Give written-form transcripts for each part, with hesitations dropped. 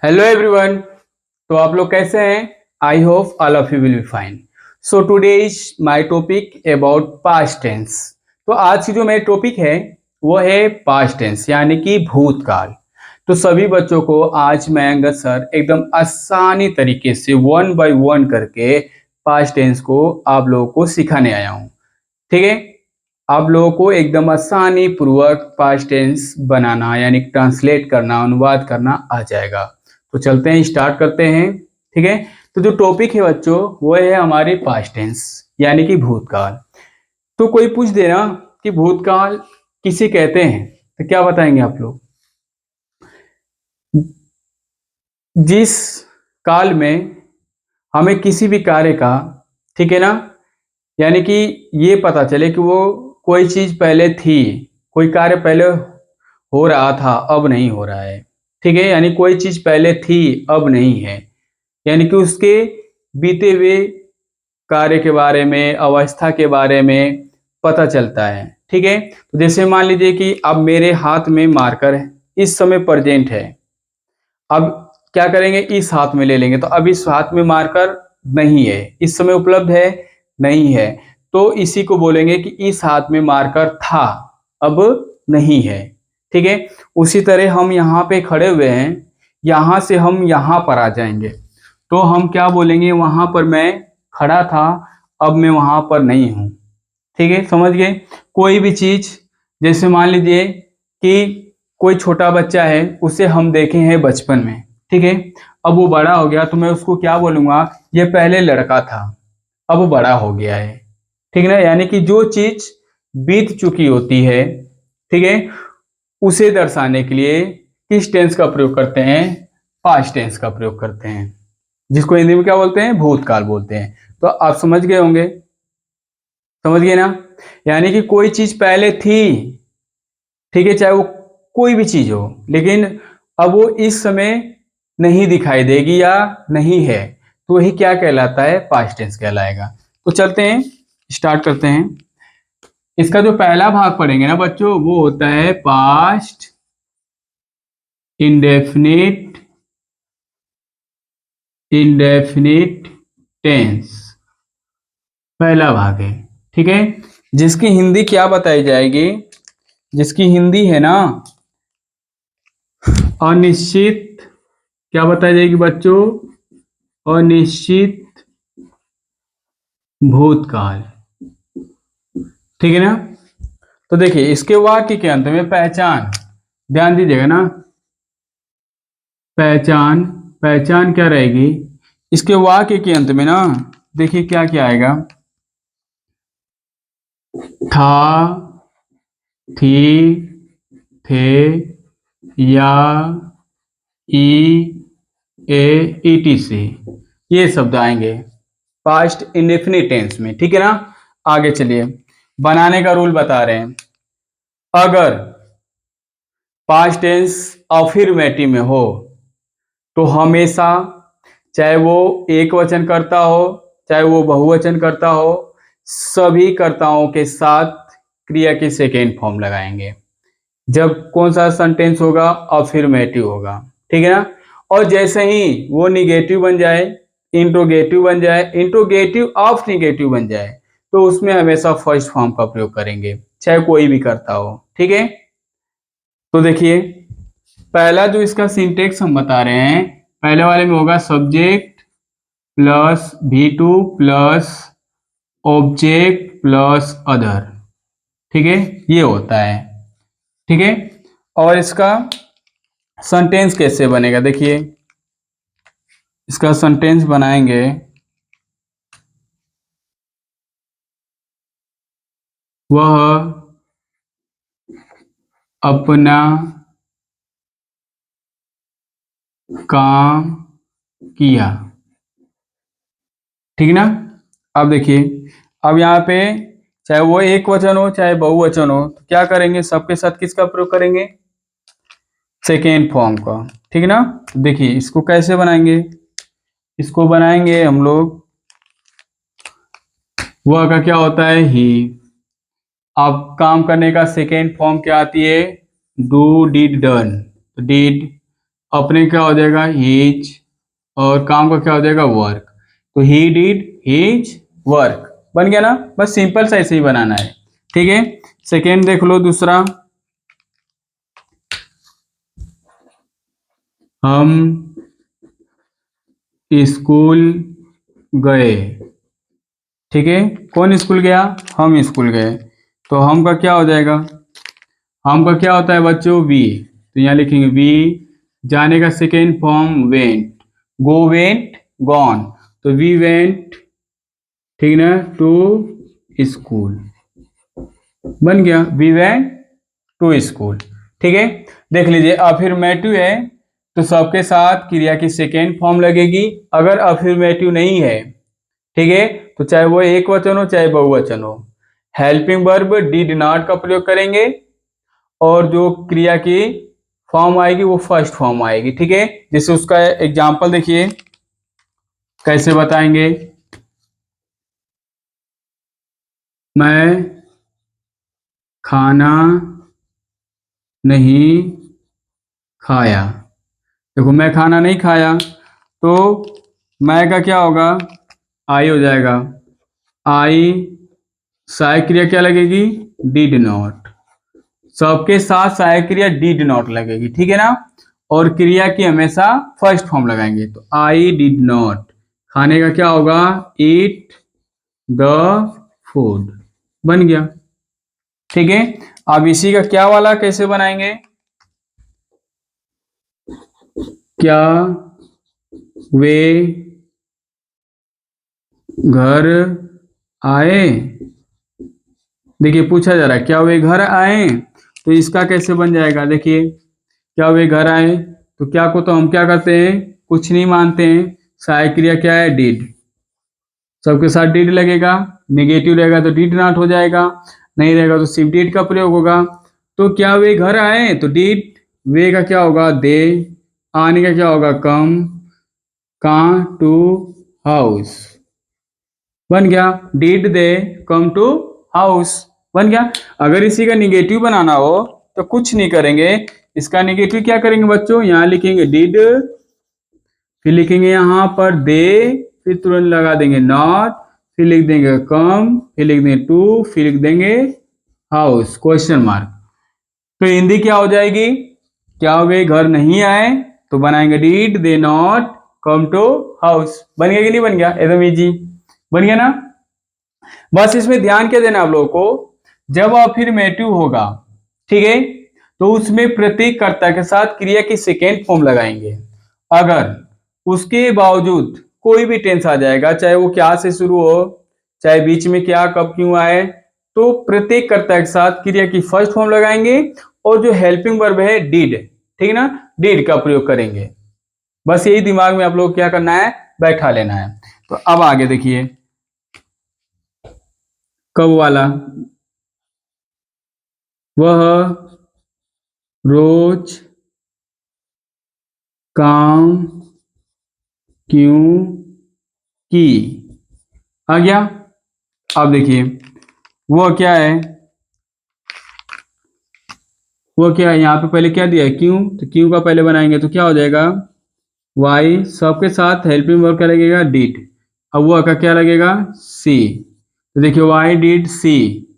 Hello everyone. तो आप लोग कैसे हैं? I hope all of you will be fine. So today is my topic about past tense. तो आज की जो मेरी टॉपिक है वो है पास्ट टेंस यानी कि भूतकाल। तो सभी बच्चों को आज मैं अंगद सर एकदम आसानी तरीके से वन बाय वन करके पास्ट टेंस को आप लोगों को सिखाने आया हूँ। ठीक है, आप लोगों को एकदम आसानी पूर्वक पास्ट टेंस बनाना यानी ट्रांसलेट करना, अनुवाद करना आ जाएगा। तो चलते हैं, स्टार्ट करते हैं। ठीक है, तो जो टॉपिक है बच्चों वो है हमारे पास्ट टेंस यानी कि भूतकाल। तो कोई पूछ दे ना कि भूतकाल किसे कहते हैं, तो क्या बताएंगे आप लोग? जिस काल में हमें किसी भी कार्य का, ठीक है ना, यानी कि ये पता चले कि वो कोई चीज पहले थी, कोई कार्य पहले हो रहा था अब नहीं हो रहा है। ठीक है, यानी कोई चीज पहले थी अब नहीं है, यानी कि उसके बीते हुए कार्य के बारे में, अवस्था के बारे में पता चलता है। ठीक है, तो जैसे मान लीजिए कि अब मेरे हाथ में मार्कर है, इस समय प्रेजेंट है। अब क्या करेंगे, इस हाथ में ले लेंगे, तो अब इस हाथ में मार्कर नहीं है, इस समय उपलब्ध है नहीं है, तो इसी को बोलेंगे कि इस हाथ में मार्कर था अब नहीं है। ठीक है, उसी तरह हम यहाँ पे खड़े हुए हैं, यहाँ से हम यहाँ पर आ जाएंगे तो हम क्या बोलेंगे, वहां पर मैं खड़ा था अब मैं वहां पर नहीं हूं। ठीक है, समझ गए? कोई भी चीज, जैसे मान लीजिए कि कोई छोटा बच्चा है, उसे हम देखे हैं बचपन में, ठीक है, अब वो बड़ा हो गया तो मैं उसको क्या बोलूंगा, ये पहले लड़का था अब वो बड़ा हो गया है। ठीक है ना, यानी कि जो चीज बीत चुकी होती है, ठीक है, उसे दर्शाने के लिए किस टेंस का प्रयोग करते हैं? पास्ट टेंस का प्रयोग करते हैं, जिसको हिंदी में क्या बोलते हैं? भूतकाल बोलते हैं। तो आप समझ गए होंगे, समझ गए ना? यानी कि कोई चीज पहले थी, ठीक है, चाहे वो कोई भी चीज हो, लेकिन अब वो इस समय नहीं दिखाई देगी या नहीं है, तो वही क्या कहलाता है? पास्ट टेंस कहलाएगा। तो चलते हैं, स्टार्ट करते हैं। इसका जो पहला भाग पढ़ेंगे ना बच्चों, वो होता है पास्ट इंडेफिनिट इंडेफिनिट टेंस, पहला भाग है। ठीक है, जिसकी हिंदी क्या बताई जाएगी? जिसकी हिंदी है ना अनिश्चित, क्या बताई जाएगी बच्चों? अनिश्चित भूतकाल। ठीक है ना? तो देखिए इसके वाक्य के अंत में पहचान, ध्यान दीजिएगा ना, पहचान, पहचान क्या रहेगी इसके वाक्य के अंत में ना? देखिए क्या क्या आएगा, था, थी, थे, या, ई, ए, ईटीसी, ये शब्द आएंगे पास्ट इंडेफिनिट टेंस में। ठीक है ना? आगे चलिए, बनाने का रूल बता रहे हैं। अगर पास्ट टेंस अफर्मेटिव में हो तो हमेशा, चाहे वो एक वचन करता हो चाहे वो बहुवचन करता हो, सभी कर्ताओं के साथ क्रिया की सेकेंड फॉर्म लगाएंगे। जब कौन सा सेंटेंस होगा? अफर्मेटिव होगा। ठीक है ना? और जैसे ही वो निगेटिव बन जाए, इंट्रोगेटिव बन जाए, इंट्रोगेटिव ऑफ निगेटिव बन जाए, तो उसमें हमेशा फर्स्ट फॉर्म का प्रयोग करेंगे, चाहे कोई भी करता हो। ठीक है, तो देखिए पहला जो इसका सिंटेक्स हम बता रहे हैं, पहले वाले में होगा subject plus V2 plus object plus other. ठीक है, ये होता है। ठीक है, और इसका सेंटेंस कैसे बनेगा? देखिए इसका सेंटेंस बनाएंगे, वह अपना काम किया। ठीक है ना? अब देखिए, अब यहाँ पे चाहे वो एक वचन हो चाहे बहुवचन हो, तो क्या करेंगे? सबके साथ किसका प्रयोग करेंगे? सेकेंड फॉर्म का। ठीक है ना? देखिए इसको कैसे बनाएंगे, इसको बनाएंगे हम लोग, वह का क्या होता है? ही। अब काम करने का सेकेंड फॉर्म क्या आती है? Do, did, done. तो डिड, अपने क्या हो जाएगा हीज, और काम का क्या हो जाएगा वर्क। तो ही डिड हीज वर्क, बन गया ना। बस सिंपल सा ऐसे ही बनाना है, ठीक है। सेकेंड देख लो, दूसरा, हम स्कूल गए, ठीक है। कौन स्कूल गया, हम स्कूल गए। तो हम का क्या हो जाएगा, हम का क्या होता है बच्चों वी, तो यहाँ लिखेंगे वी। जाने का second form went, go went gone, तो वी वेंट, ठीक ना, टू स्कूल, बन गया वी वेंट टू स्कूल, ठीक है। देख लीजिए अफर्मेटिव है तो सबके साथ क्रिया की सेकेंड फॉर्म लगेगी। अगर अफर्मेटिव नहीं है, ठीक है, तो चाहे वो एक वचन हो चाहे बहुवचन हो, हेल्पिंग वर्ब डिड नॉट का प्रयोग करेंगे, और जो क्रिया की फॉर्म आएगी वो फर्स्ट फॉर्म आएगी, ठीक है। जैसे उसका एग्जाम्पल देखिए कैसे बताएंगे। मैं खाना नहीं खाया, देखो मैं खाना नहीं खाया, तो मैं का क्या होगा, आई हो जाएगा। आई, सहायक क्रिया क्या लगेगी, डिड नॉट, सबके साथ सहायक क्रिया डिड नॉट लगेगी, ठीक है ना। और क्रिया की हमेशा फर्स्ट फॉर्म लगाएंगे, तो आई डिड नॉट, खाने का क्या होगा, ईट द फूड, बन गया, ठीक है। अब इसी का क्या वाला कैसे बनाएंगे, क्या वे घर आए, देखिए पूछा जा रहा है क्या वे घर आए, तो इसका कैसे बन जाएगा, देखिए क्या वे घर आए, तो क्या को तो हम क्या करते हैं, कुछ नहीं मानते हैं, सहायक क्रिया क्या है डिड, सबके साथ डिड लगेगा, नेगेटिव रहेगा तो डिड नॉट हो जाएगा, नहीं रहेगा तो सिर्फ डिड का प्रयोग होगा। तो क्या वे घर आए, तो डिड, वे का क्या होगा दे, आने का क्या होगा कम, का टू हाउस, बन गया, did they come to house, बन गया। अगर इसी का निगेटिव बनाना हो तो कुछ नहीं करेंगे, इसका निगेटिव क्या करेंगे बच्चों, यहाँ लिखेंगे डिड, फिर लिखेंगे यहाँ पर दे, फिर तुरंत लगा देंगे नॉट, फिर लिख देंगे कम, फिर लिख देंगे टू, फिर लिख देंगे हाउस क्वेश्चन मार्क। तो हिंदी क्या हो जाएगी, क्या वे घर नहीं आए, तो बनाएंगे did they not come to house, बन गया कि नहीं बन गया, एकदम इजी, बन गया ना। बस इसमें ध्यान क्या देना आप लोगों को, जब अफर्मेटिव होगा, ठीक है, तो उसमें प्रत्येक कर्ता के साथ क्रिया की सेकेंड फॉर्म लगाएंगे। अगर उसके बावजूद कोई भी टेंस आ जाएगा, चाहे वो क्या से शुरू हो, चाहे बीच में क्या कब क्यों आए, तो प्रत्येक कर्ता के साथ क्रिया की फर्स्ट फॉर्म लगाएंगे, और जो हेल्पिंग वर्ब है डिड, ठीक है ना, डिड का प्रयोग करेंगे। बस यही दिमाग में आप लोग क्या करना है, बैठा लेना है। तो अब आगे देखिए कब वाला, वह रोज काम क्यों की, आ गया। अब देखिए वो क्या है, वो क्या है, यहाँ पे पहले क्या दिया है क्यों, तो क्यों का पहले बनाएंगे तो क्या हो जाएगा वाई, सबके साथ हेल्पिंग वर्ब क्या लगेगा डिड, अब वो का क्या लगेगा सी, तो देखिए वाई डिड सी,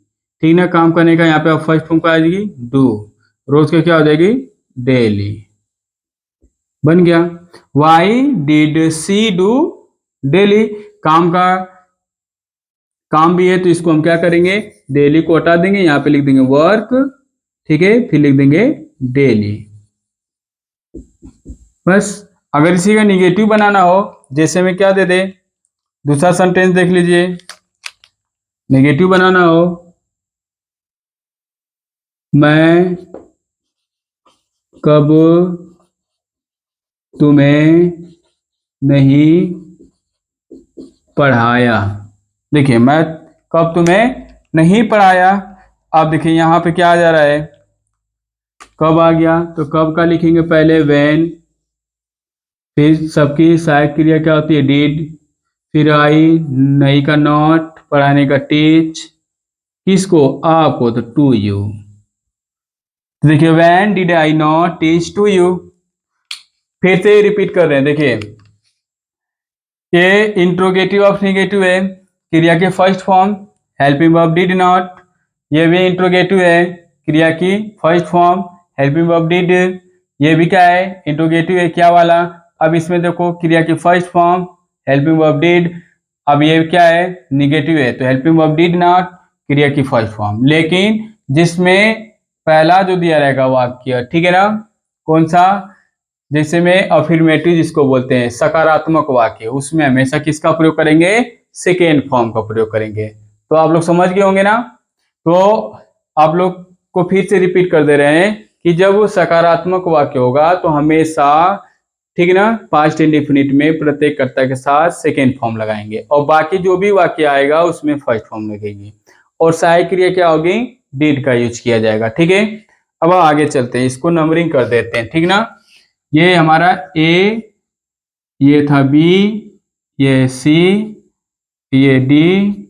ठीक ना, काम करने का यहाँ पे फर्स्ट फॉर्म का आ जाएगी डू, रोज का क्या हो जाएगी डेली, बन गया। Why did she do daily, काम का काम भी है तो इसको हम क्या करेंगे, डेली को हटा देंगे, यहाँ पे लिख देंगे वर्क, ठीक है, फिर लिख देंगे डेली, बस। अगर इसी का निगेटिव बनाना हो, जैसे में क्या दे दे, दूसरा सेंटेंस देख लीजिए, नेगेटिव बनाना हो, मैं कब तुम्हें नहीं पढ़ाया, देखिए मैं कब तुम्हें नहीं पढ़ाया, अब देखिए यहाँ पे क्या आ जा रहा है, कब आ गया, तो कब का लिखेंगे पहले व्हेन, फिर सबकी सहायक क्रिया क्या होती है डिड, फिर आई, नहीं का नॉट, पढ़ाने का टीच, किसको आपको, तो टू यू, देखिए when did I not teach to you, फिर से रिपीट कर रहे हैं, देखिए ये इंट्रोगेटिव ऑफ नेगेटिव है, क्रिया के first form helping verb did not. ये भी इंट्रोगेटिव है, क्रिया की first form helping verb did. ये भी क्या है, इंट्रोगेटिव है, क्या वाला। अब इसमें देखो क्रिया की first form helping verb did, अब ये क्या है, निगेटिव है, तो हेल्पिंग वर्ब डिड नॉट क्रिया की फर्स्ट फॉर्म। लेकिन जिसमें पहला जो दिया रहेगा वाक्य, ठीक है ना, कौन सा, जैसे में अफर्मेटिव जिसको बोलते हैं सकारात्मक वाक्य, उसमें हमेशा किसका प्रयोग करेंगे, सेकेंड फॉर्म का प्रयोग करेंगे। तो आप लोग समझ गए होंगे ना। तो आप लोग को फिर से रिपीट कर दे रहे हैं कि जब सकारात्मक वाक्य होगा तो हमेशा, ठीक है ना, पास्ट इंडेफिनिट में प्रत्येक कर्ता के साथ सेकेंड फॉर्म लगाएंगे, और बाकी जो भी वाक्य आएगा उसमें फर्स्ट फॉर्म लगेगी, और सहायक क्रिया क्या होगी, डिड का यूज किया जाएगा, ठीक है। अब आगे चलते हैं, इसको नंबरिंग कर देते हैं, ठीक ना। ये हमारा ए, ये था बी, ये सी, ये डी,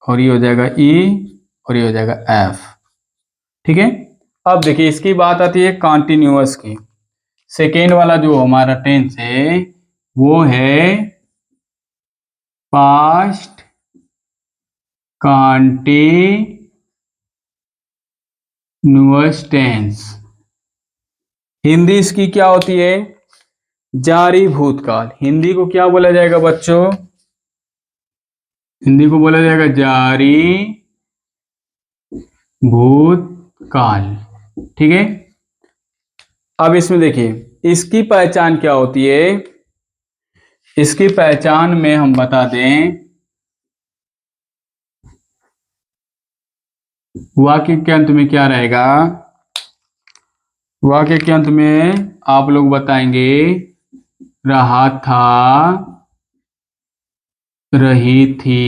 और ये हो जाएगा ई, और ये हो जाएगा एफ, ठीक है। अब देखिए इसकी बात आती है कॉन्टिन्यूअस की। सेकेंड वाला जो हमारा टेंस है वो है पास्ट कॉन्टिन्यूअस टेंस। हिंदी इसकी क्या होती है, जारी भूतकाल। हिंदी को क्या बोला जाएगा बच्चों, हिंदी को बोला जाएगा जारी भूतकाल, ठीक है। अब इसमें देखिए इसकी पहचान क्या होती है, इसकी पहचान में हम बता दें, वाक्य के अंत में क्या रहेगा, वाक्य के अंत में आप लोग बताएंगे रहा था, रही थी,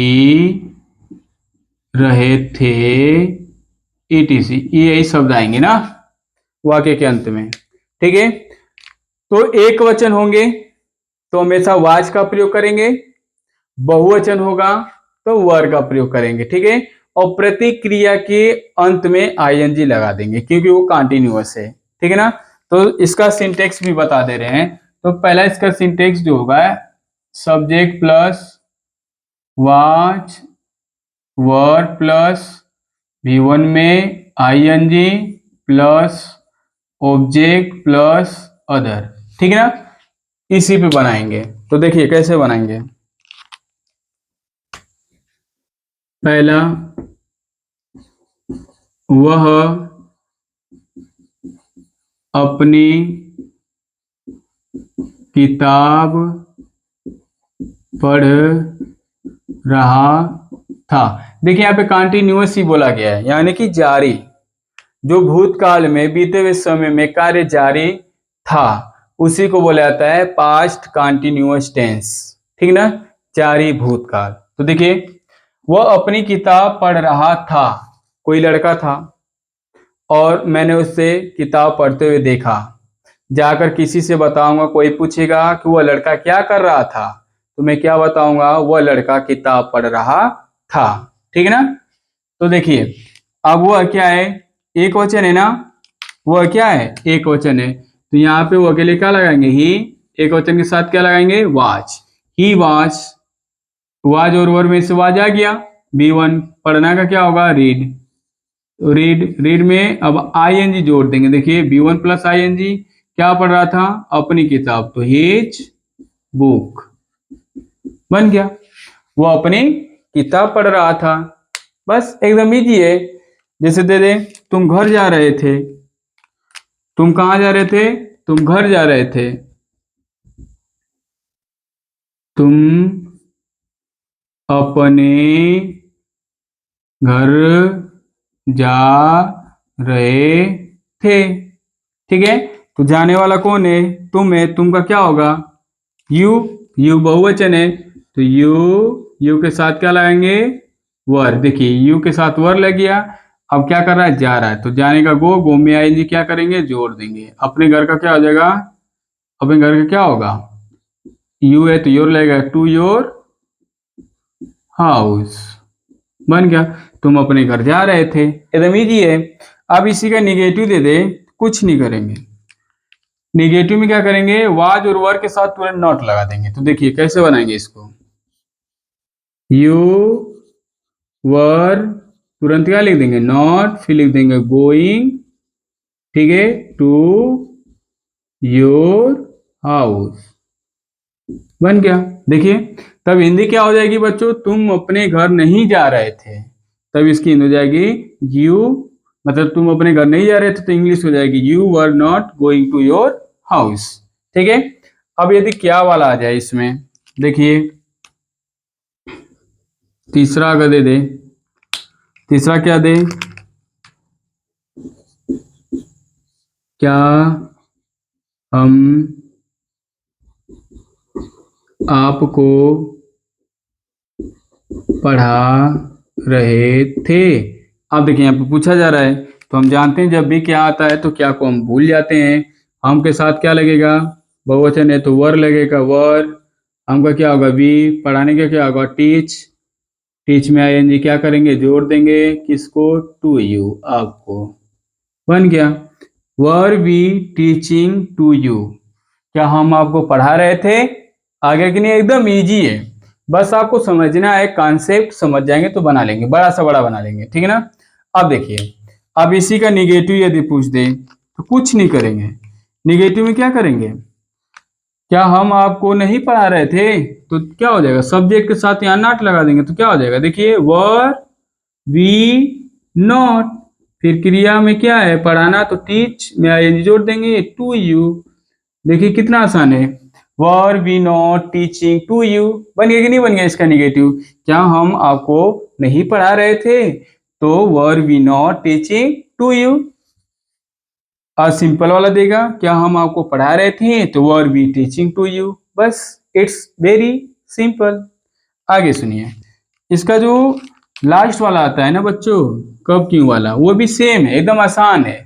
रहे थे, etc, यही शब्द आएंगे ना वाक्य के अंत में, ठीक है। तो एक वचन होंगे तो हमेशा वाज का प्रयोग करेंगे, बहुवचन होगा तो वर का प्रयोग करेंगे, ठीक है। और प्रतिक्रिया के अंत में आईएनजी लगा देंगे क्योंकि वो कॉन्टिन्यूअस है, ठीक है ना। तो इसका सिंटेक्स भी बता दे रहे हैं। तो पहला इसका सिंटेक्स जो होगा, subject plus was were plus V1 में ING plus object plus other, ठीक है ना। इसी पे बनाएंगे, तो देखिए कैसे बनाएंगे। पहला, वह अपनी किताब पढ़ रहा था। देखिए यहाँ पे कॉन्टिन्यूअस ही बोला गया है, यानी कि जारी, जो भूतकाल में बीते हुए समय में कार्य जारी था उसी को बोला जाता है पास्ट कॉन्टिन्यूअस टेंस, ठीक ना, जारी भूतकाल। तो देखिए वह अपनी किताब पढ़ रहा था, कोई लड़का था और मैंने उससे किताब पढ़ते हुए देखा, जाकर किसी से बताऊंगा, कोई पूछेगा कि वह लड़का क्या कर रहा था, तो मैं क्या बताऊंगा, वह लड़का किताब पढ़ रहा था, ठीक है ना। तो देखिए अब वह क्या है, एक वचन है ना, वह क्या है, एक वचन है, तो यहाँ पे वो अकेले क्या लगाएंगे, ही, एक वचन के साथ क्या लगाएंगे, वाच, ही वाच, वाज और वर में से वाज आ गया। B1 पढ़ना का क्या होगा, रीड, रीड, रीड में अब आईएनजी जोड़ देंगे। देखिए B1 प्लस आईएनजी, क्या पढ़ रहा था, अपनी किताब, तो हिज बुक बन गया, वो अपनी किताब पढ़ रहा था। बस एकदम इजी है। जैसे दे दे, तुम घर जा रहे थे, तुम कहाँ जा रहे थे, तुम घर जा रहे थे, तुम अपने घर जा रहे थे, ठीक है। तो जाने वाला कौन है, तुम है, तुम का क्या होगा, यू, यू बहुवचन है, तो यू, यू के साथ क्या लगाएंगे, वर। देखिए यू के साथ वर लग गया, अब क्या कर रहा है, जा रहा है, तो जाने का गो, गो में आएंगे क्या करेंगे, जोड़ देंगे। अपने घर का क्या हो जाएगा, अपने घर का क्या होगा, यू है तो योर लगेगा, टू योर हाउस, बन गया, तुम अपने घर जा रहे थे, एकदम इजी है। अब इसी का निगेटिव दे दे, कुछ नहीं करेंगे, निगेटिव में क्या करेंगे, वाज और वर के साथ तुरंत नॉट लगा देंगे। तो देखिए कैसे बनाएंगे इसको, यू वर तुरंत क्या लिख देंगे, नॉट, फिर लिख देंगे गोइंग, ठीक है, टू योर हाउस, बन गया। देखिए तब हिंदी क्या हो जाएगी बच्चों, तुम अपने घर नहीं जा रहे थे, तब इसकी हिंदी हो जाएगी यू, मतलब तुम अपने घर नहीं जा रहे थे, तो इंग्लिश हो जाएगी you were not going to your house. ठीक है, अब यदि क्या वाला आ जाए इसमें, देखिए तीसरा अगर दे दे, तीसरा क्या दे, क्या हम आपको पढ़ा रहे थे। अब देखिए यहाँ पे पूछा जा रहा है, तो हम जानते हैं जब भी क्या आता है तो क्या को हम भूल जाते हैं। हम के साथ क्या लगेगा, बहुवचन है तो वर लगेगा, वर। हम का क्या होगा, वी। पढ़ाने का क्या होगा, टीच। टीच में आईएनजी क्या करेंगे, जोड़ देंगे, किसको, टू यू, आपको, बन गया। Were we teaching to you, क्या हम आपको पढ़ा रहे थे, आगे कि नहीं, एकदम इजी है, बस आपको समझना है, कॉन्सेप्ट समझ जाएंगे तो बना लेंगे, बड़ा सा बड़ा बना लेंगे, ठीक है ना। अब देखिए, अब इसी का निगेटिव यदि पूछ दे तो कुछ नहीं करेंगे, निगेटिव में क्या करेंगे, क्या हम आपको नहीं पढ़ा रहे थे, तो क्या हो जाएगा, सब्जेक्ट के साथ यहाँ नॉट लगा देंगे, तो क्या हो जाएगा, देखिए वर वी नॉट, फिर क्रिया में क्या है, पढ़ाना, तो टीच में आईएनजी जोड़ देंगे, टू यू। देखिए कितना आसान है, were we not teaching to you, बन गया कि नहीं बन गया इसका निगेटिव, क्या हम आपको नहीं पढ़ा रहे थे, तो were we not teaching to you. और सिंपल वाला देगा, क्या हम आपको पढ़ा रहे थे, तो were we teaching to you, बस, इट्स वेरी सिंपल। आगे सुनिए, इसका जो लास्ट वाला आता है ना बच्चों, कब क्यों वाला, वो भी सेम है, एकदम आसान है।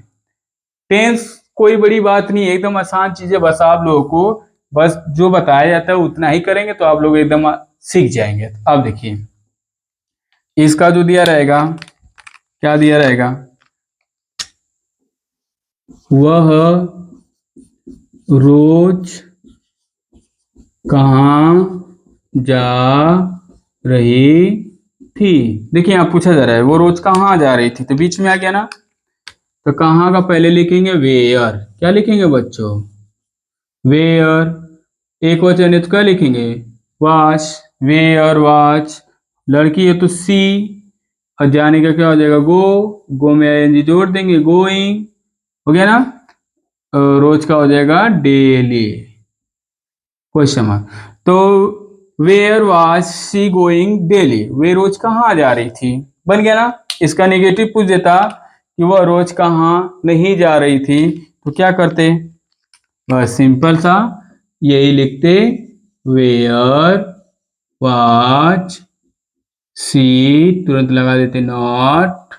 टेंस कोई बड़ी बात नहीं है, एकदम आसान चीजें, बस आप लोगों को बस जो बताया जाता है उतना ही करेंगे तो आप लोग एकदम सीख जाएंगे। अब देखिए इसका जो दिया रहेगा, क्या दिया रहेगा, वह रोज कहाँ जा रही थी। देखिए यहाँ पूछा जा रहा है वो रोज कहाँ जा रही थी, तो बीच में आ गया ना, तो कहाँ का पहले लिखेंगे, वेयर, क्या लिखेंगे बच्चों, वेयर। एक वचन है तो क्या लिखेंगे, वॉच, वेयर वॉच। लड़की है तो सी, और जाने का क्या हो जाएगा, गो, गो में आईएनजी जोड़ देंगे, गोइंग, हो गया ना। रोज का हो जाएगा डेली, क्वेश्चन मार्क। तो where was she going daily, वे रोज कहाँ जा रही थी, बन गया ना। इसका नेगेटिव पूछ देता कि वह रोज कहाँ नहीं जा रही थी, तो क्या करते, बस सिंपल सा यही लिखते, वेयर वाज सी, तुरंत लगा देते नॉट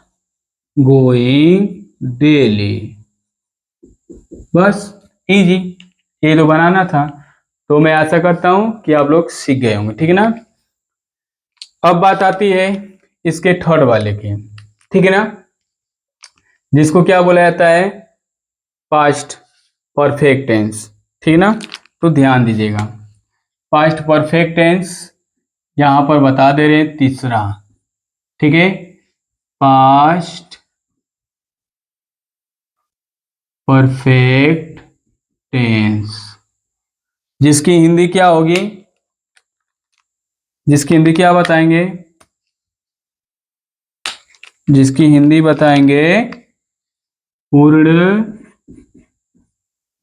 गोइंग डेली, बस, इजी। ये तो बनाना था, तो मैं आशा करता हूं कि आप लोग सीख गए होंगे, ठीक है ना। अब बात आती है इसके थर्ड वाले की, ठीक है ना, जिसको क्या बोला जाता है, पास्ट परफेक्ट टेंस, ठीक है ना। तो ध्यान दीजिएगा, पास्ट परफेक्ट टेंस यहां पर बता दे रहे हैं तीसरा, ठीक है, पास्ट परफेक्ट टेंस, जिसकी हिंदी क्या होगी, जिसकी हिंदी क्या बताएंगे, जिसकी हिंदी बताएंगे पूर्ण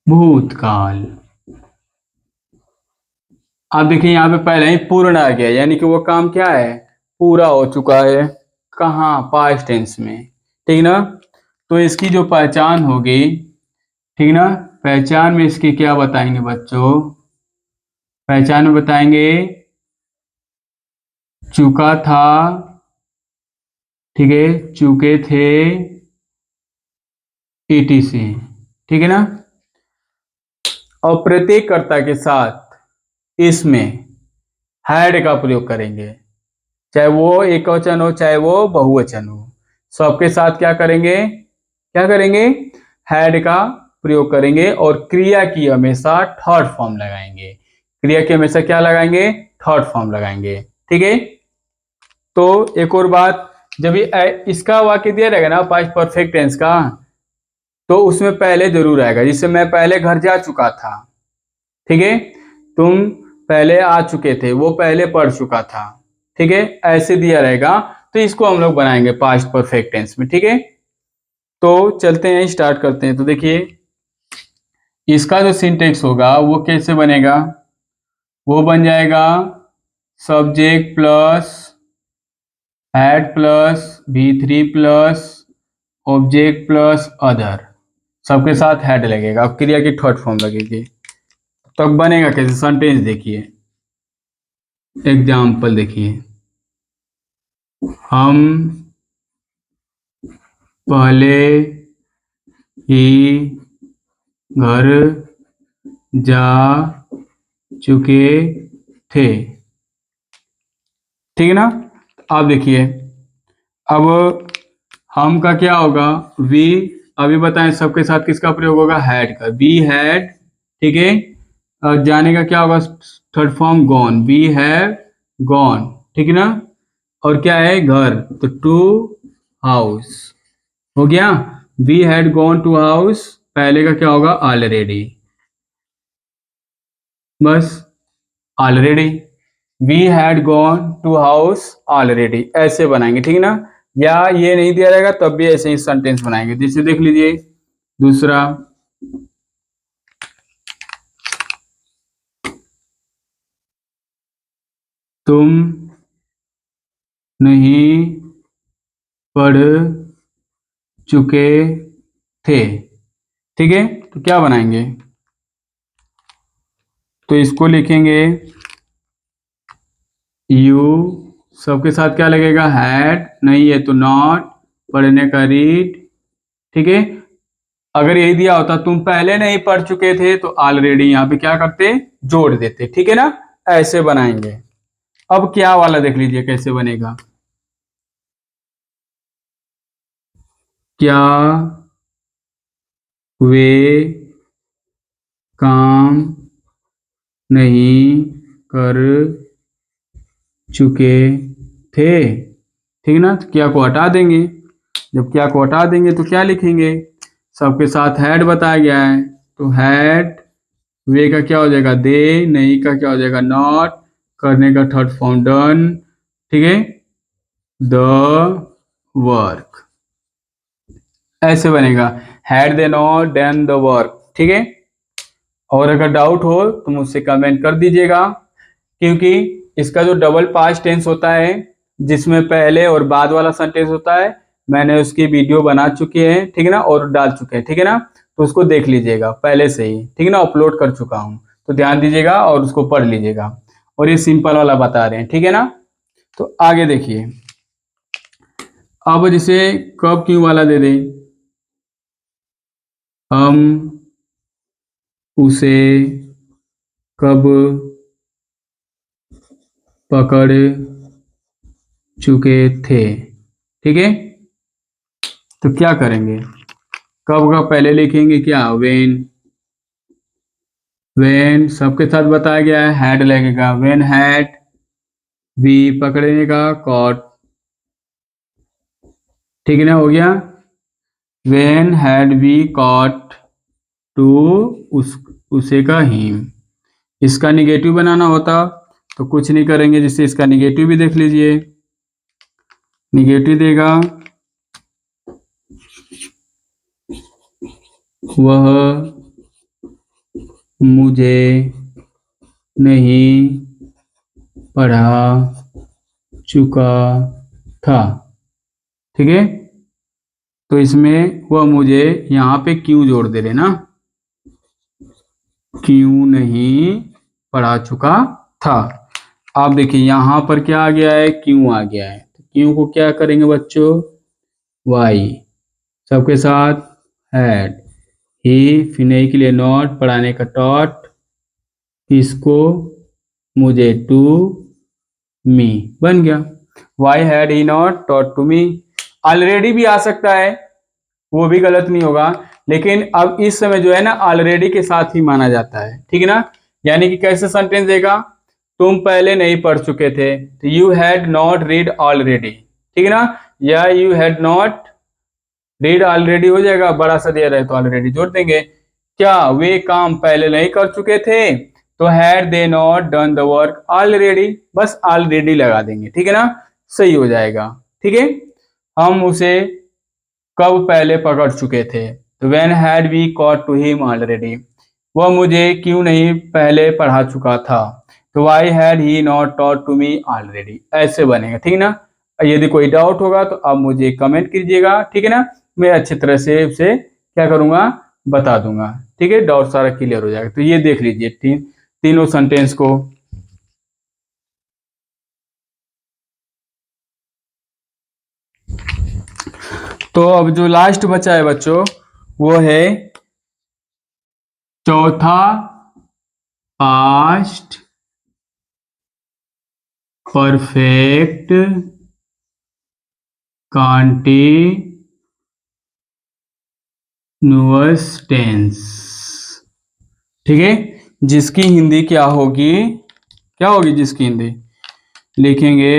भूतकाल। आप देखिए यहाँ पे पहले ही पूर्ण आ गया, यानी कि वो काम क्या है, पूरा हो चुका है, कहाँ, पास्ट टेंस में, ठीक ना। तो इसकी जो पहचान होगी, ठीक ना, पहचान में इसकी क्या बताएंगे बच्चों, पहचान में बताएंगे चुका था, ठीक है, चुके थे, ईटीसी, ठीक है ना। और प्रत्येक कर्ता के साथ इसमें हैड का प्रयोग करेंगे, चाहे वो एक वचन हो चाहे वो बहुवचन हो, सबके साथ क्या करेंगे, क्या करेंगे, हैड का प्रयोग करेंगे और क्रिया की हमेशा थर्ड फॉर्म लगाएंगे। क्रिया की हमेशा क्या लगाएंगे? थर्ड फॉर्म लगाएंगे। ठीक है। तो एक और बात, जब ये इसका वाक्य दिया रहेगा ना पास्ट परफेक्ट टेंस का, तो उसमें पहले जरूर आएगा। जिससे मैं पहले घर जा चुका था, ठीक है, तुम पहले आ चुके थे, वो पहले पढ़ चुका था, ठीक है, ऐसे दिया रहेगा। तो इसको हम लोग बनाएंगे पास्ट परफेक्ट टेंस में। ठीक है, तो चलते हैं, स्टार्ट करते हैं। तो देखिए इसका जो सिंटेक्स होगा वो कैसे बनेगा? वो बन जाएगा subject plus had plus V3 plus object plus other, सबके साथ हैड लगेगा और क्रिया की थर्ड फॉर्म लगेगी। तो अब बनेगा कैसे? सेंटेंस देखिए, एग्जाम्पल देखिए, हम पहले ही घर जा चुके थे। ठीक है ना? आप देखिए, अब हम का क्या होगा? वी, अभी बताएं सबके साथ किसका प्रयोग होगा? हैड का। वी हैड, ठीक है, और जाने का क्या होगा? Third form gone, we have gone, ठीक है ना? और क्या है? घर, तो टू हाउस हो गया। We had gone to house, पहले का क्या होगा? ऑलरेडी, बस already, we had gone to house already, ऐसे बनाएंगे। ठीक है ना? या ये नहीं दिया रहेगा तब भी ऐसे ही सेंटेंस बनाएंगे। जैसे देख लीजिए दूसरा, तुम नहीं पढ़ चुके थे। ठीक है, तो क्या बनाएंगे? तो इसको लिखेंगे यू, सबके साथ क्या लगेगा? हैड, नहीं है तो नॉट, पढ़ने का रीड, ठीक है। अगर यही दिया होता तुम पहले नहीं पढ़ चुके थे, तो ऑलरेडी यहाँ पे क्या करते? जोड़ देते। ठीक है ना? ऐसे बनाएंगे। अब क्या वाला देख लीजिए कैसे बनेगा। क्या वे काम नहीं कर चुके थे? ठीक है ना? तो क्या को हटा देंगे। जब क्या को हटा देंगे तो क्या लिखेंगे? सबके साथ हैड बताया गया है, तो हैड, वे का क्या हो जाएगा? दे, नहीं का क्या हो जाएगा? नॉट, करने का थर्ड फॉर्म डन, ठीक है, द वर्क, ऐसे बनेगा। Had they not done the work. ठीक है, और अगर डाउट हो तो मुझसे कमेंट कर दीजिएगा, क्योंकि इसका जो डबल पास्ट टेंस होता है जिसमें पहले और बाद वाला सेंटेंस होता है, मैंने उसकी वीडियो बना चुकी है, ठीक है ना, और डाल चुके हैं, ठीक है ना, तो उसको देख लीजिएगा पहले से ही, ठीक है ना, अपलोड कर चुका हूँ, तो ध्यान दीजिएगा और उसको पढ़ लीजिएगा। और ये सिंपल वाला बता रहे हैं, ठीक है ना। तो आगे देखिए, अब जैसे कब क्यों वाला दे दें, हम उसे कब पकड़ चुके थे। ठीक है, तो क्या करेंगे? कब का पहले लिखेंगे क्या? वेन, वेन सबके साथ बताया गया है, हैड लगेगा, वेन हैड, वी पकड़ने का, कॉट, ठीक है ना, हो गया। When had we caught to, उसे का हिम। इसका निगेटिव बनाना होता तो कुछ नहीं करेंगे, जिससे इसका निगेटिव भी देख लीजिए। निगेटिव देगा, वह मुझे नहीं पढ़ा चुका था। ठीक है, तो इसमें वह मुझे, यहाँ पे क्यों जोड़ दे रहे ना, क्यों नहीं पढ़ा चुका था। आप देखिए यहाँ पर क्या आ गया है? क्यों आ गया है। तो क्यों को क्या करेंगे बच्चों? वाई, सबके साथ हैड, ही, फिर नहीं के लिए नॉट, पढ़ाने का टॉट, इसको मुझे, टू मी, बन गया। Why had he not taught to me. Already भी आ सकता है, वो भी गलत नहीं होगा, लेकिन अब इस समय जो है ना ऑलरेडी के साथ ही माना जाता है, ठीक है ना। यानी कि कैसे सेंटेंस देगा, तुम पहले नहीं पढ़ चुके थे, तो you had not read already, ठीक है ना, या you had not read already हो जाएगा, बड़ा सा दिया रहे तो ऑलरेडी जोड़ देंगे। क्या वे काम पहले नहीं कर चुके थे, तो had they not done the work already, बस ऑलरेडी लगा देंगे, ठीक है ना, सही हो जाएगा। ठीक है, हम उसे कब पहले पकड़ चुके थे, तो when had we caught to him already, वह मुझे क्यों नहीं पहले पढ़ा चुका था, तो why had he not taught to me already, ऐसे बनेगा, ठीक है ना। यदि कोई डाउट होगा तो आप मुझे कमेंट कीजिएगा, ठीक है ना, मैं अच्छी तरह से उसे क्या करूंगा, बता दूंगा, ठीक है, डाउट सारा क्लियर हो जाएगा। तो ये देख लीजिए तीनों सेंटेंस को। तो अब जो लास्ट बचा है बच्चों, वो है चौथा पास्ट परफेक्ट कॉन्टिन्यूअस टेंस, ठीक है, जिसकी हिंदी क्या होगी, क्या होगी जिसकी हिंदी, लिखेंगे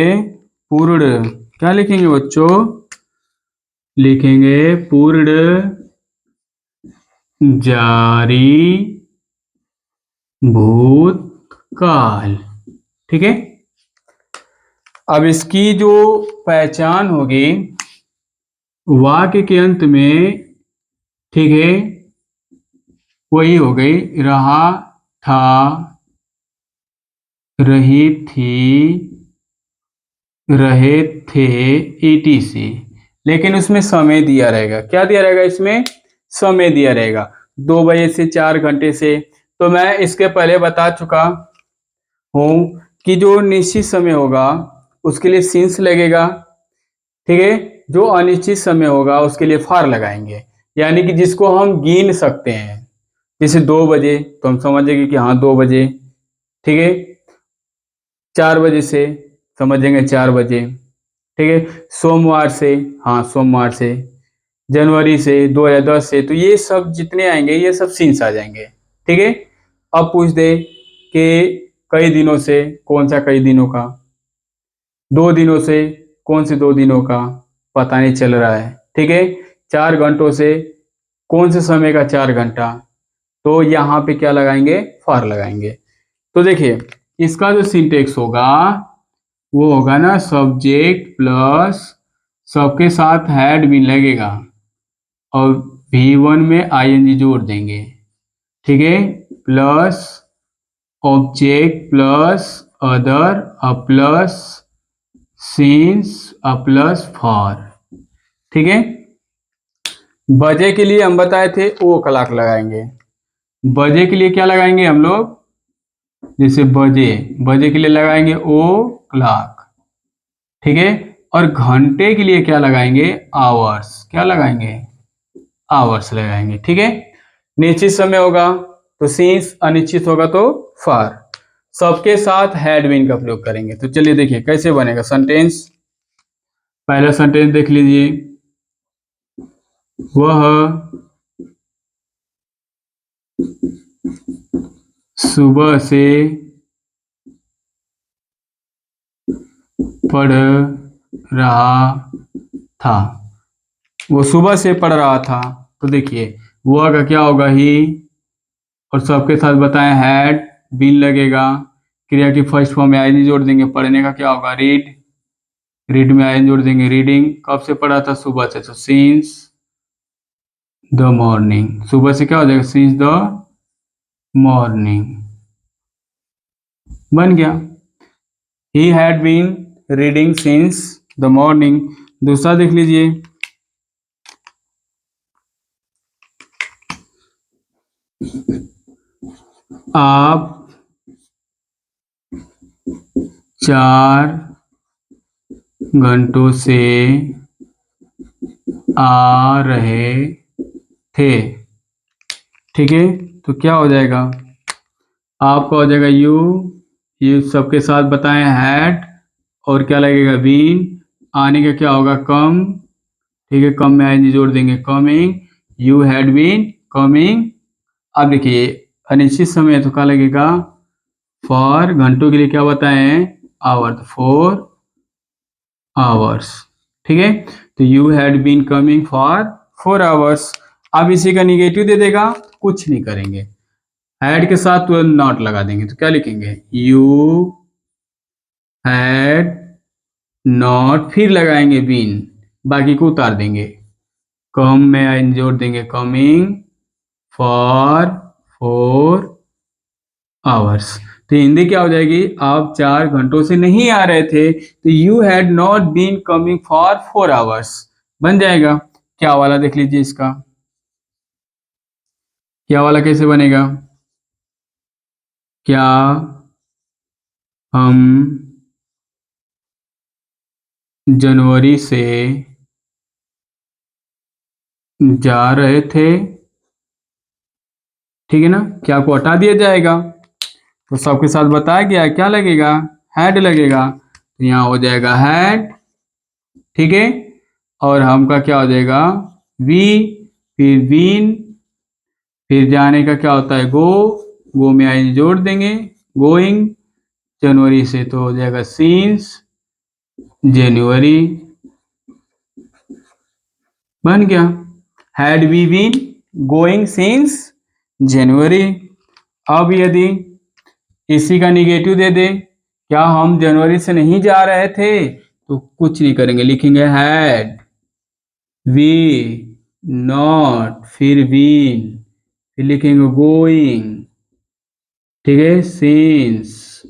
पूर्ण, क्या लिखेंगे बच्चों, लिखेंगे पूर्ण जारी भूतकाल, ठीक है। अब इसकी जो पहचान होगी, वाक्य के अंत में, ठीक है, वही हो गई रहा था, रही थी, रहे थे, ETC, लेकिन उसमें समय दिया रहेगा, क्या दिया रहेगा इसमें, समय दिया रहेगा, 2 बजे से 4 घंटे से। तो मैं इसके पहले बता चुका हूं कि जो निश्चित समय होगा उसके लिए सिंस लगेगा, ठीक है, जो अनिश्चित समय होगा उसके लिए फार लगाएंगे, यानी कि जिसको हम गिन सकते हैं, जैसे 2 बजे तो हम समझेंगे कि हाँ 2 बजे, ठीक है, 4 बजे से समझेंगे 4 बजे, ठीक है, सोमवार से, हाँ सोमवार से, जनवरी से, 2010 से, तो ये सब जितने आएंगे ये सब सीन्स आ जाएंगे, ठीक है। अब पूछ दे कि कई दिनों से, कौन सा कई दिनों का, 2 दिनों से, कौन से 2 दिनों का, पता नहीं चल रहा है, ठीक है, 4 घंटों से, कौन से समय का 4 घंटा, तो यहाँ पे क्या लगाएंगे, फॉर लगाएंगे। तो देखिए इसका जो सिंटेक्स होगा वो होगा ना, सब्जेक्ट प्लस, सबके साथ हैड भी लगेगा और V1 में ING जोड़ देंगे, ठीक है, plus object plus other plus since plus for, ठीक है। बजे के लिए हम बताए थे ओ क्लॉक लगाएंगे, बजे के लिए क्या लगाएंगे हम लोग, जैसे बजे, बजे के लिए लगाएंगे ओ क्लॉक, ठीक है, और घंटे के लिए क्या लगाएंगे, आवर्स, क्या लगाएंगे, आवर्स लगाएंगे, ठीक है। निश्चित समय होगा तो सिंस, अनिश्चित होगा तो फॉर, सबके साथ हैड बीन का प्रयोग करेंगे। तो चलिए देखिए कैसे बनेगा सेंटेंस। पहला सेंटेंस देख लीजिए, वह सुबह से पढ़ रहा था, वो सुबह से पढ़ रहा था, तो देखिए वह का क्या होगा ही, और सबके साथ बताएं हैड बीन लगेगा, क्रिया की फर्स्ट फॉर्म में आईएनजी जोड़ देंगे, पढ़ने का क्या होगा रीड, रीड में आईएनजी जोड़ देंगे, रीडिंग कब से पढ़ा था, सुबह से, तो सिंस द मॉर्निंग, सुबह से क्या हो जाएगा, सिंस द मॉर्निंग, बन गया, he had been reading since the morning. दूसरा देख लीजिए, आप 4 घंटों से आ रहे थे, ठीक है, तो क्या हो जाएगा, आपका हो जाएगा यू, ये सबके साथ बताएं हैड, और क्या लगेगा बीन, आने का क्या होगा कम, ठीक है, कम में आएंगे जोड़ देंगे coming, you had been coming. अब देखिए अनिश्चित समय है तो क्या लगेगा, फॉर, घंटों के लिए क्या बताएं, आवर, 4 आवर्स। ठीक है, तो you had been coming for 4 hours. अब इसी का निगेटिव दे देगा, कुछ नहीं करेंगे, हैड के साथ तो नॉट लगा देंगे, तो क्या लिखेंगे, यू हैड नॉट, फिर लगाएंगे बीन, बाकी को उतार देंगे, कम में आई जोड़ देंगे, कमिंग फॉर 4 आवर्स। तो हिंदी क्या हो जाएगी, आप 4 घंटों से नहीं आ रहे थे, तो you had not been coming for 4 hours बन जाएगा। क्या वाला देख लीजिए इसका, क्या वाला कैसे बनेगा, क्या हम जनवरी से जा रहे थे, ठीक है ना, क्या को हटा दिया जाएगा, तो सबके साथ बताया गया क्या लगेगा, हैड लगेगा, तो यहाँ हो जाएगा हैड, ठीक है, और हम का क्या हो जाएगा, वी, फिर बीन, फिर जाने का क्या होता है, गो में आई जोड़ देंगे, गोइंग, जनवरी से तो हो जाएगा सिंस जनवरी, बन गया, had we been going since January. अब यदि इसी का निगेटिव दे दे, क्या हम जनवरी से नहीं जा रहे थे, तो कुछ नहीं करेंगे, लिखेंगे हैड वी नॉट, फिर बीन, फिर लिखेंगे गोइंग, ठीक है, सिंस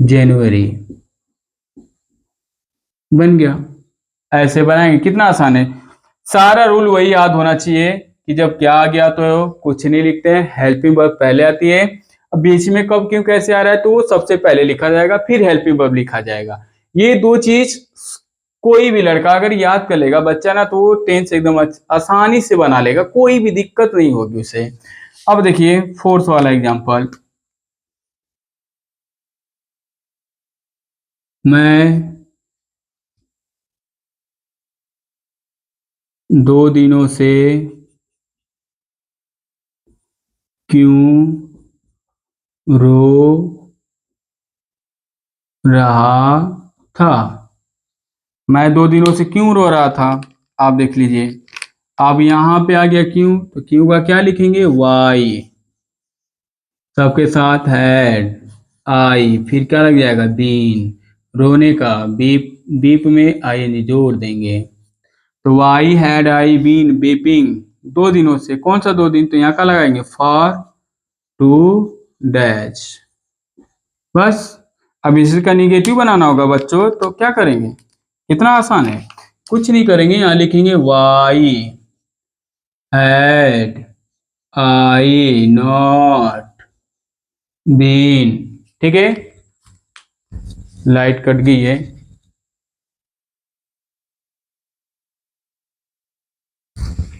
जनवरी, बन गया। ऐसे बनाएंगे, कितना आसान है, सारा रूल वही याद होना चाहिए कि जब क्या आ गया तो कुछ नहीं लिखते हैं, हेल्पिंग वर्ब पहले आती है, अब बीच में कब क्यों कैसे आ रहा है तो वो सबसे पहले लिखा जाएगा, फिर हेल्पिंग वर्ब लिखा जाएगा। ये दो चीज कोई भी लड़का अगर याद कर लेगा बच्चा ना, तो वो टेंस एकदम आसानी से बना लेगा, कोई भी दिक्कत नहीं होगी उसे। अब देखिए फोर्थ वाला एग्जांपल, मैं 2 दिनों से क्यों रो रहा था, मैं 2 दिनों से क्यों रो रहा था, आप देख लीजिए, अब यहां पे आ गया क्यों, तो क्यों का क्या लिखेंगे, वाई, सबके साथ हैड, आई, फिर क्या लग जाएगा, बीन, रोने का, बीप, बीप में आई जोड़ देंगे, तो why had I been beeping, 2 दिनों से, कौन सा 2 दिन, तो यहाँ का लगाएंगे फॉर 2 डैश, बस। अब इसका निगेटिव बनाना होगा बच्चों, तो क्या करेंगे, कितना आसान है, कुछ नहीं करेंगे, यहाँ लिखेंगे why had I not been, ठीक है, लाइट कट गई है,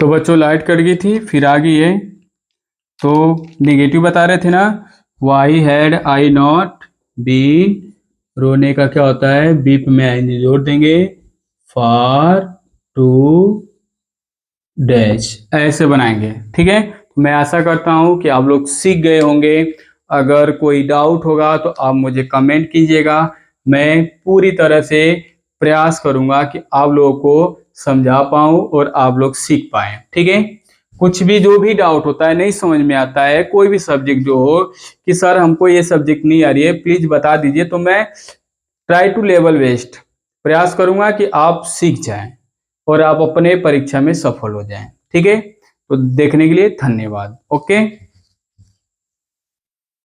तो बच्चों लाइट कट गई थी फिर आ गई है, तो निगेटिव बता रहे थे ना, why had I not been, रोने का क्या होता है, बीप में आई जोड़ देंगे, फॉर 2 डैश, ऐसे बनाएंगे, ठीक है। मैं आशा करता हूं कि आप लोग सीख गए होंगे, अगर कोई डाउट होगा तो आप मुझे कमेंट कीजिएगा, मैं पूरी तरह से प्रयास करूंगा कि आप लोगों को समझा पाऊं और आप लोग सीख पाएं, ठीक है। कुछ भी जो भी डाउट होता है, नहीं समझ में आता है, कोई भी सब्जेक्ट जो हो कि सर हमको ये सब्जेक्ट नहीं आ रही है, प्लीज बता दीजिए, तो मैं ट्राई टू लेवल बेस्ट प्रयास करूंगा कि आप सीख जाएं और आप अपने परीक्षा में सफल हो जाएं, ठीक है। तो देखने के लिए धन्यवाद, ओके।